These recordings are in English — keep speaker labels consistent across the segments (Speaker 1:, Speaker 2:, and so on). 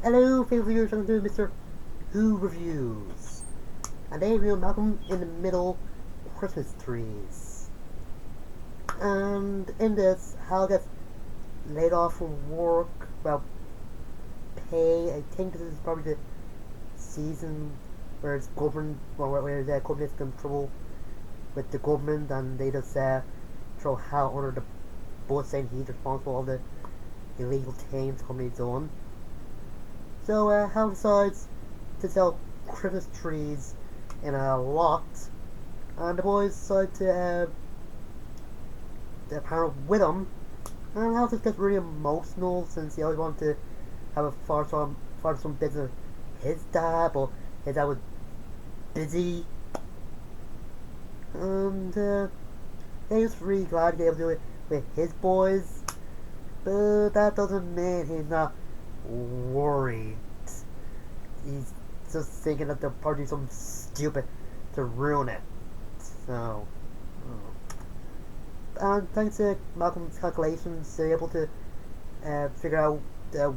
Speaker 1: Hello, favorite viewers, welcome to Mr.Who Reviews. And today we're Malcolm in the Middle Christmas trees. And in this, Hal gets laid off from work, well, pay. I think this is probably the season where it's government, where the company gets in trouble with the government and they just throw Hal under the bus saying he's responsible for all the illegal things the company's done. So Hal decides to sell Christmas trees in a lot, and the boys decide to partner with him. And Hal just gets really emotional since he always wanted to have a father some business with his dad, but his dad was busy, and he's really glad to be able to do it with his boys. But that doesn't mean he's not worried. He's just thinking that they'll probably do something stupid to ruin it. So, and thanks to Malcolm's calculations, they're able to figure out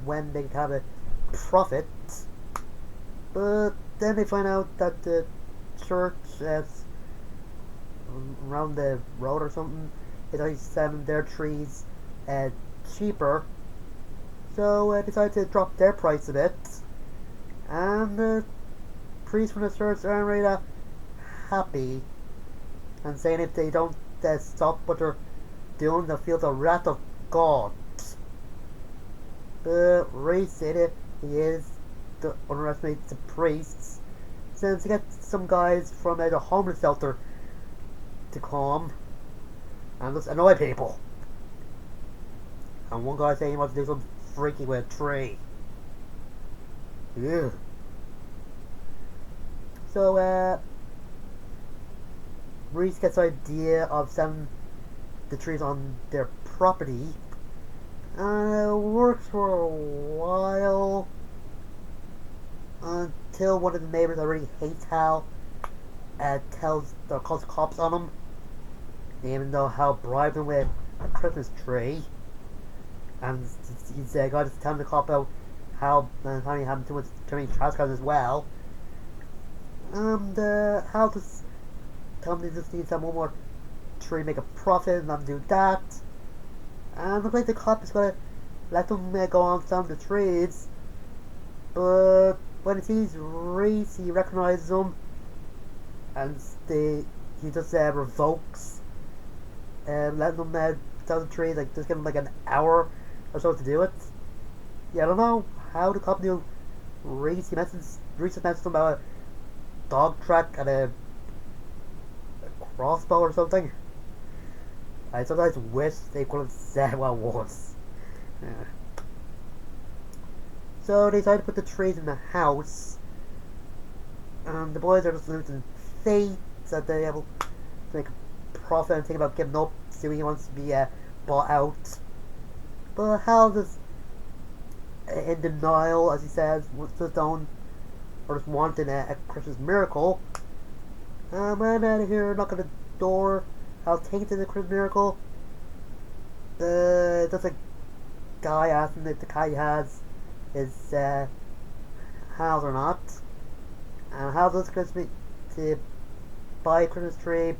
Speaker 1: when they can have a profit. But then they find out that the church around the road or something is always selling their trees cheaper. So decide to drop their price a bit, and the priests from the church aren't really that happy, and saying if they don't stop what they're doing, they'll feel the wrath of God. But Ray said it, he is to underestimate the priests, since he gets some guys from the homeless shelter to come and just annoy people. And one guy saying he wants to do something freaky with a tree. Ew. So, Reese gets the idea of selling the trees on their property. It works for a while until one of the neighbors that really hates Hal calls the cops on him, even though Hal bribed him with a Christmas tree. And he's got to tell the cop out how he having too many trash cans as well. And Hal just tell him they just need some one more tree, make a profit, and let them do that. And looks like the cop is gonna let them go on selling the trees. But when he sees Reese, he recognizes him, and he just revokes letting them sell the trees. Like just give him like an hour or so to do it. Yeah, I don't know how the cop knew Reese. Reese mentioned about a dog track and a crossbow or something. I sometimes wish they could have said what it was. Yeah. So they decided to put the trees in the house, and the boys are just losing faith that they're able to make a profit and think about giving up, see he wants to be bought out. But Hal is in denial, as he says, just don't, or just wanting a Christmas miracle. When they hear a knock on the door, Hal takes it as a Christmas miracle. There's a guy asking if the car he has is Hal's or not. And Hal does Christmas to buy a Christmas tree,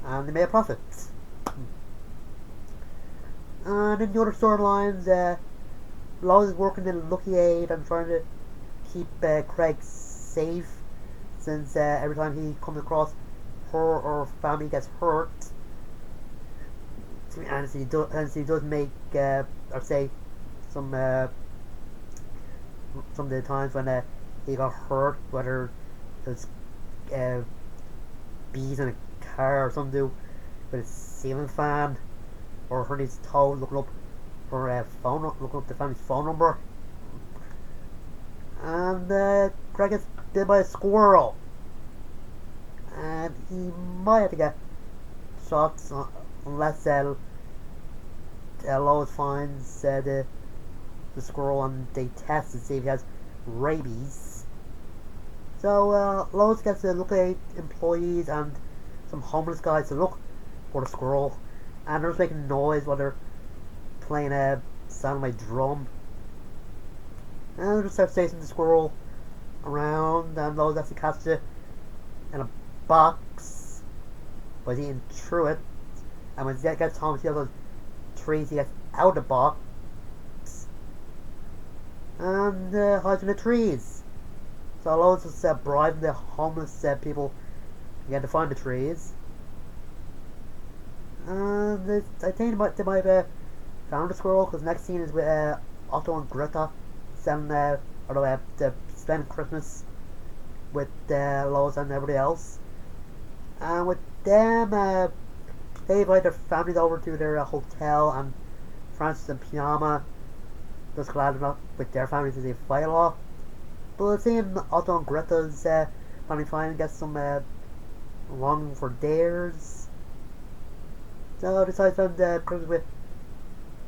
Speaker 1: and they made a profit. And in the other storylines, Lois is working in Lucky Aid and trying to keep Craig safe, since every time he comes across her or family gets hurt, and he does make or say some of the times when he got hurt, whether it's bees in a car or something to do with a ceiling fan, or hurt his toe looking up the family's phone number. And Craig gets bit by a squirrel, and he might have to get shots unless Lois finds the squirrel and they test to see if he has rabies. So Lois gets to look at employees and some homeless guys to look for the squirrel, and they're just making noise while they're playing a sound like drum. And they just start chasing the squirrel around, and Lois actually catches it in a box, but he's eating through it. And when Zed gets home, he sees those trees, he gets out of the box and hides in the trees. So Lois is bribing the homeless people again to find the trees. And I think they might have found the squirrel, because the next scene is with Otto and Greta spending Christmas with Lois and everybody else. And with them, they invite their families over to their hotel, and Francis and Pyama just glad enough with their families as they fight a lot. But it seems Otto and Greta's family finally gets some longing for theirs. So they decide to spend Christmas with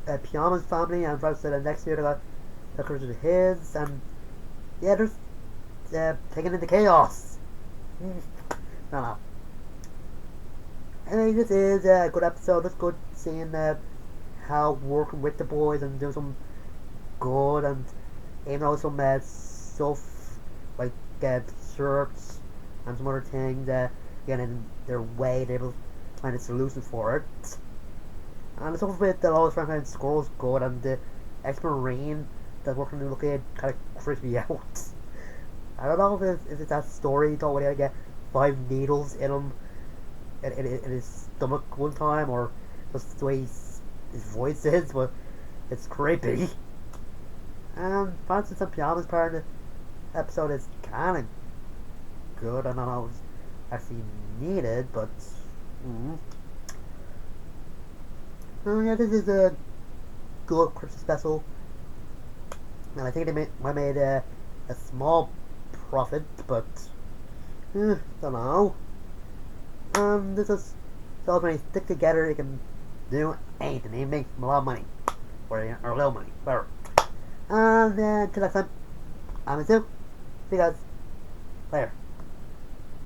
Speaker 1: Pyama's family, and Francis said next year they got the Christmas with his, and yeah, they're taking into chaos. No. Anyway, this is a good episode. It's good seeing how working with the boys and doing some good, and even though some stuff like shirts and some other things getting in their way, they're able to find a solution for it. And the stuff with the Lois Franklin squirrel's good, and the ex-marine that's working in the location kind of creeps me out. I don't know if it's that story he thought when he had to get 5 needles in him in his stomach one time, or just the way his voice is, but it's creepy. And Francis and Pyama's part of the episode is kind of good. I don't know if it's actually needed, but yeah, this is a good Christmas special, and I think they might made a small profit, but don't know. This is so when they stick together, they can do anything. They make a lot of money, or a little money, whatever. And until next time, I'm Mr.Who. See you guys later.